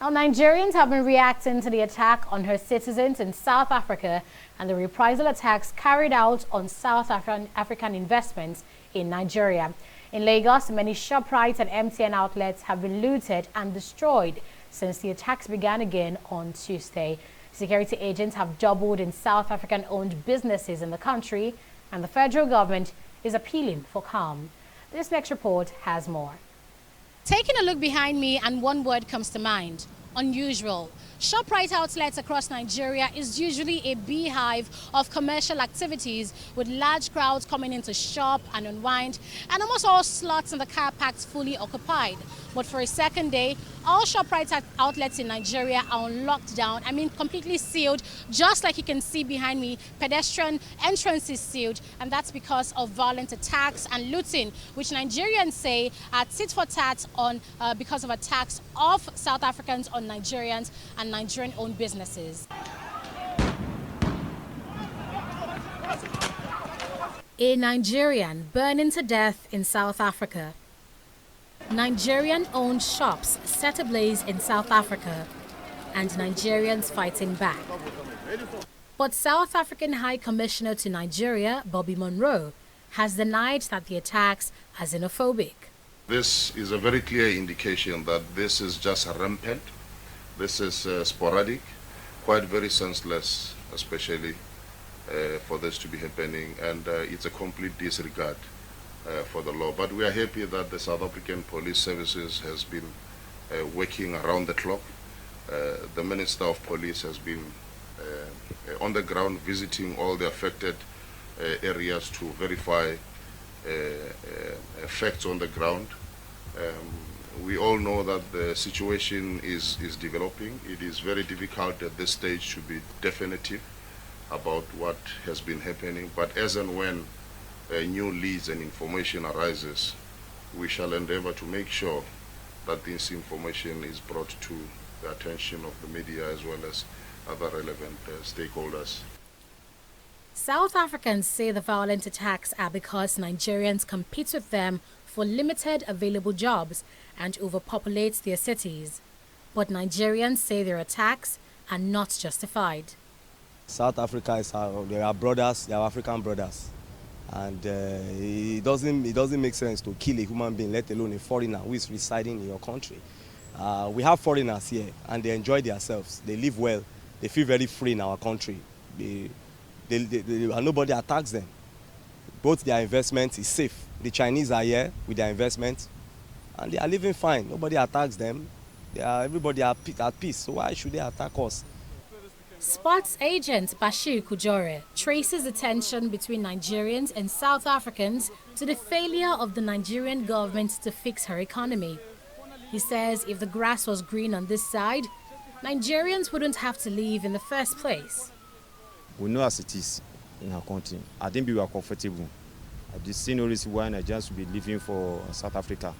Now, Nigerians have been reacting to the attack on her citizens in South Africa and the reprisal attacks carried out on South African investments in Nigeria. In Lagos, many ShopRite and MTN outlets have been looted and destroyed since the attacks began again on Tuesday. Security agents have doubled in South African-owned businesses in the country, and the federal government is appealing for calm. This next report has more. Taking a look behind me, and one word comes to mind: unusual. ShopRite outlets across Nigeria is usually a beehive of commercial activities, with large crowds coming in to shop and unwind, and almost all slots in the car parks fully occupied. But for a second day, all ShopRite outlets in Nigeria are on lockdown. I mean, completely sealed, just like you can see behind me. Pedestrian entrance is sealed, and that's because of violent attacks and looting, which Nigerians say are tit for tat on because of attacks of South Africans on Nigerians and Nigerian-owned businesses. A Nigerian burning to death in South Africa. Nigerian-owned shops set ablaze in South Africa, and Nigerians fighting back. But South African High Commissioner to Nigeria, Bobby Monroe, has denied that the attacks are xenophobic. This is a very clear indication that this is just rampant. This is sporadic, quite very senseless, especially for this to be happening, and it's a complete disregard for the law. But we are happy that the South African Police Services has been working around the clock. The Minister of Police has been on the ground visiting all the affected areas to verify facts on the ground. We all know that the situation is developing. It is very difficult at this stage to be definitive about what has been happening, but as and when new leads and information arises, we shall endeavor to make sure that this information is brought to the attention of the media as well as other relevant stakeholders. South Africans say the violent attacks are because Nigerians compete with them for limited available jobs and overpopulate their cities. But Nigerians say their attacks are not justified. South Africa is they are brothers, they are African brothers. And it doesn't make sense to kill a human being, let alone a foreigner who is residing in your country. We have foreigners here, and they enjoy themselves. They live well. They feel very free in our country. And nobody attacks them. Both their investment is safe. The Chinese are here with their investment, and they are living fine. Nobody attacks them. Everybody are at peace. So why should they attack us? Sports agent Bashir Kujore traces the tension between Nigerians and South Africans to the failure of the Nigerian government to fix her economy. He says if the grass was green on this side, Nigerians wouldn't have to leave in the first place. We know as it is in our country. I think we are comfortable. I just see no reason why Nigerians should be living for South Africa.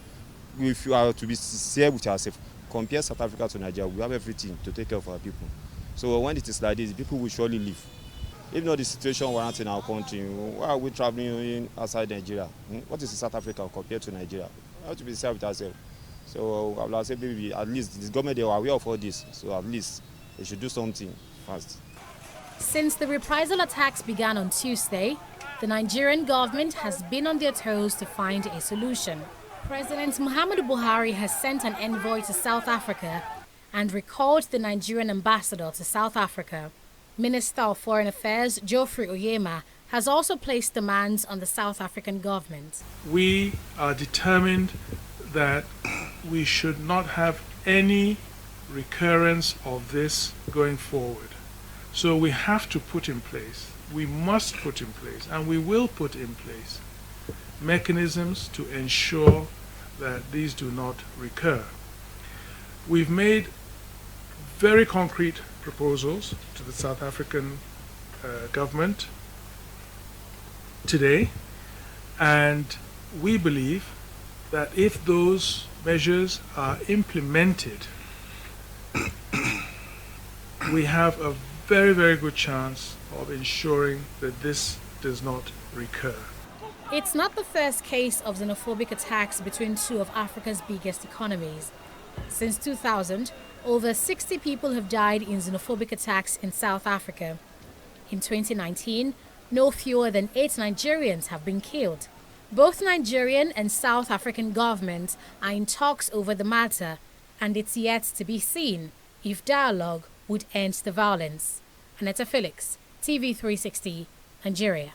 If you are to be sincere with ourselves, compare South Africa to Nigeria, we have everything to take care of our people. So when it is like this, people will surely leave. If not the situation warrants in our country, why are we traveling outside Nigeria? What is South Africa compared to Nigeria? We have to be sincere with ourselves. So I will say maybe at least this government, they are aware of all this. So at least they should do something fast. Since the reprisal attacks began on Tuesday, the Nigerian government has been on their toes to find a solution. President Muhammadu Buhari has sent an envoy to South Africa and recalled the Nigerian ambassador to South Africa. Minister of Foreign Affairs Geoffrey Oyema has also placed demands on the South African government. We are determined that we should not have any recurrence of this going forward. So we have to put in place, we must put in place, and we will put in place mechanisms to ensure that these do not recur. We've made very concrete proposals to the South African government today, and we believe that if those measures are implemented, we have a very, very good chance of ensuring that this does not recur. It's not the first case of xenophobic attacks between two of Africa's biggest economies. Since 2000, over 60 people have died in xenophobic attacks in South Africa. In 2019, no fewer than 8 Nigerians have been killed. Both Nigerian and South African governments are in talks over the matter, and it's yet to be seen if dialogue would end the violence. Annetta Felix, TV 360, Nigeria.